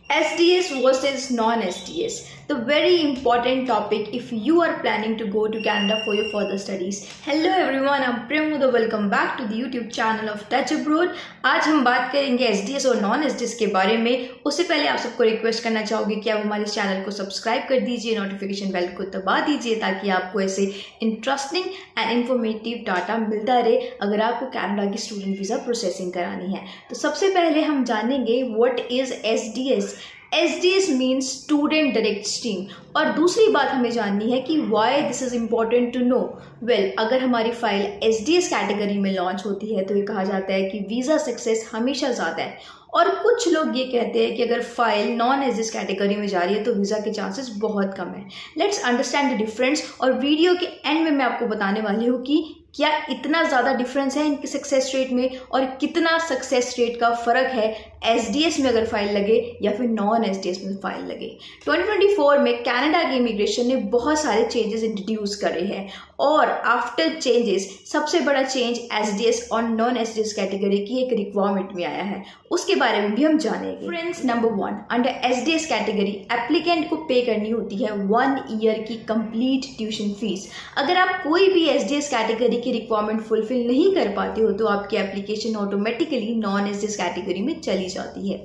SDS versus non-SDS, the very important topic if you are planning to go to Canada for your further studies. Hello everyone, I'm Prem. Welcome back to the YouTube channel of Touch Abroad. आज हम बात करेंगे SDS और non SDS के बारे में. उससे पहले आप सबको रिक्वेस्ट करना चाहोगे कि आप हमारे चैनल को सब्सक्राइब कर दीजिए, नोटिफिकेशन बेल को दबा दीजिए ताकि आपको ऐसे इंटरेस्टिंग एंड इन्फॉर्मेटिव डाटा मिलता रहे अगर आपको कनाडा की स्टूडेंट वीज़ा प्रोसेसिंग करानी है. तो सबसे पहले हम जानेंगे what is SDS. SDS means student direct stream. और दूसरी बात हमें जाननी है कि why this is important to know. Well, अगर हमारी फाइल SDS कैटेगरी में लॉन्च होती है तो ये कहा जाता है कि वीज़ा सक्सेस हमेशा ज़्यादा है. और कुछ लोग ये कहते हैं कि अगर फाइल नॉन SDS कैटेगरी में जा रही है तो वीज़ा के चांसेस बहुत कम है. Let's understand the difference. और वीडियो के एंड में मैं आपको बताने वाली हूँ कि क्या इतना ज़्यादा डिफरेंस है इनके सक्सेस रेट में और कितना सक्सेस रेट का फ़र्क है SDS में अगर फाइल लगे या फिर नॉन SDS में फाइल लगे. 2024 में कनाडा की इमिग्रेशन ने बहुत सारे चेंजेस इंट्रोड्यूस करे हैं और आफ्टर चेंजेस सबसे बड़ा चेंज SDS और नॉन SDS कैटेगरी की एक रिक्वायरमेंट में आया है. उसके बारे में भी हम जानेंगे. Friends, number 1, under SDS category applicant को पे करनी होती है 1 ईयर की कंप्लीट ट्यूशन फीस. अगर आप कोई भी SDS कैटेगरी की रिक्वायरमेंट फुलफिल नहीं कर पाते हो तो आपकी application automatically non SDS category में चली जाती है.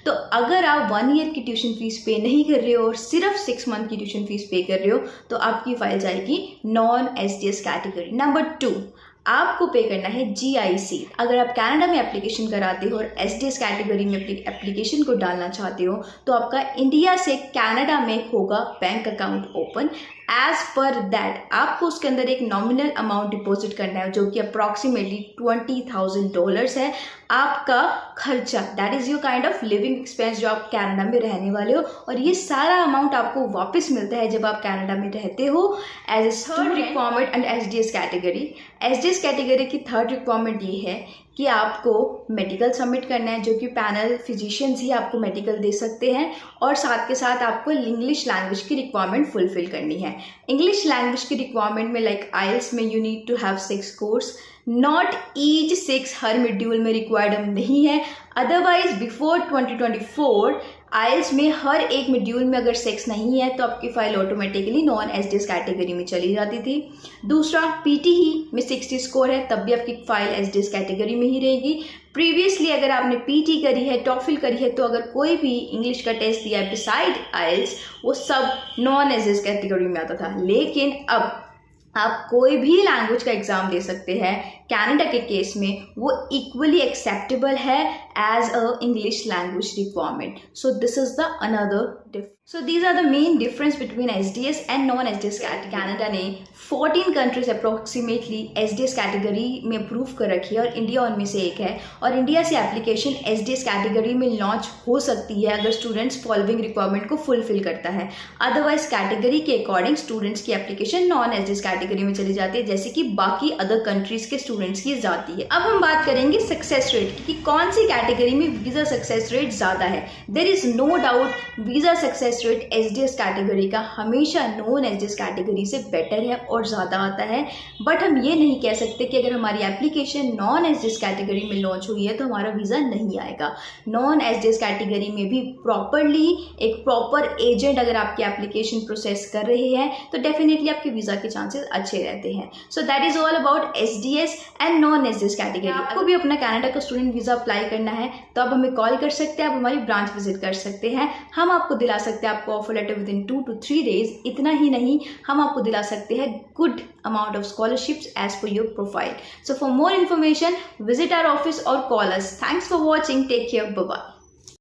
तो अगर आप 1 ईयर की ट्यूशन फीस पे नहीं कर रहे हो और सिर्फ 6 मंथ की ट्यूशन फीस पे कर रहे हो तो आपकी फाइल जाएगी नॉन SDS कैटेगरी. नंबर 2, आपको पे करना है GIC. अगर आप कनाडा में एप्लीकेशन कराते हो और SDS कैटेगरी में एप्लीकेशन को डालना चाहते हो तो आपका इंडिया से कनाडा में होगा bank account open. As per that आपको उसके अंदर एक नॉमिनल अमाउंट डिपॉजिट करना है जो कि अप्रॉक्सीमेटली $20,000 है. आपका खर्चा, that is your kind of living expense जो आप कनाडा में रहने वाले हो, और ये सारा अमाउंट आपको वापस मिलता है जब आप कनाडा में रहते हो. As a third requirement under SDS category. SDS category की थर्ड रिक्वायरमेंट ये है कि आपको मेडिकल सबमिट करना है जो कि पैनल फिजिशियंस ही आपको मेडिकल दे सकते हैं, और साथ के साथ आपको इंग्लिश लैंग्वेज की रिक्वायरमेंट फुलफिल करनी है. इंग्लिश लैंग्वेज की रिक्वायरमेंट में लाइक IELTS में you need to have 6 scores. Not each 6 हर मॉड्यूल में रिक्वायर्ड नहीं है. अदरवाइज बिफोर 2024 IELTS में हर एक मॉड्यूल में अगर 6 नहीं है तो आपकी file automatically non SDS category में चली जाती थी. दूसरा, PTE में 60 स्कोर है तब भी आपकी फाइल SDS कैटेगरी में ही रहेगी. प्रीवियसली अगर आपने PT करी है, TOEFL करी है, तो अगर कोई भी इंग्लिश का टेस्ट दिया है बिसाइड IELTS वो सब नॉन SDS कैटेगरी में आता था. लेकिन अब आप कोई भी लैंग्वेज का एग्जाम दे सकते हैं. कनाडा के केस में वो इक्वली एक्सेप्टेबल है as a English language requirement. So this is the another difference. So these are the main difference between SDS and non SDS category. Canada ने 14 कंट्रीज अप्रोक्सीमेटली SDS कैटेगरी में approve कर रखी है और India उनमें से एक है. और इंडिया से एप्लीकेशन SDS कैटेगरी में लॉन्च हो सकती है अगर स्टूडेंट्स फॉलोइंग रिक्वायरमेंट को फुलफिल करता है. अदरवाइज कैटेगरी के अकॉर्डिंग स्टूडेंट्स की एप्लीकेशन नॉन SDS कैटेगरी में चली जाती है जैसे कि बाकी अदर कंट्रीज के स्टूडेंट्स की जाती है. अब हम बात करेंगे सक्सेस रेट की कि कौन सी कैटेगरी में वीज़ा सक्सेस रेट ज़्यादा है. There is no doubt visa success rate SDS category का हमेशा नॉन SDS कैटेगरी से बेटर है और ज़्यादा आता है. बट हम ये नहीं कह सकते कि अगर हमारी एप्लीकेशन नॉन SDS कैटेगरी में लॉन्च हुई है तो हमारा वीज़ा नहीं आएगा. नॉन SDS कैटेगरी में भी प्रॉपरली एक प्रॉपर एजेंट अगर आपकी एप्लीकेशन प्रोसेस कर रहे हैं तो डेफिनेटली आपके वीज़ा के चांसेस अच्छे रहते हैं. So that is all about SDS and non SDS category. आपको भी अपना कनाडा का स्टूडेंट वीज़ा अप्लाई करना है तो आप हमें कॉल कर सकते हैं, आप हमारी ब्रांच विजिट कर सकते हैं. हम आपको दिला सकते हैं आपको offer letter within 2 to 3 days. इतना ही नहीं, हम आपको दिला सकते हैं good amount of scholarships as per your profile. So for more information visit our office और call us. Thanks for watching. Take care. Bye bye.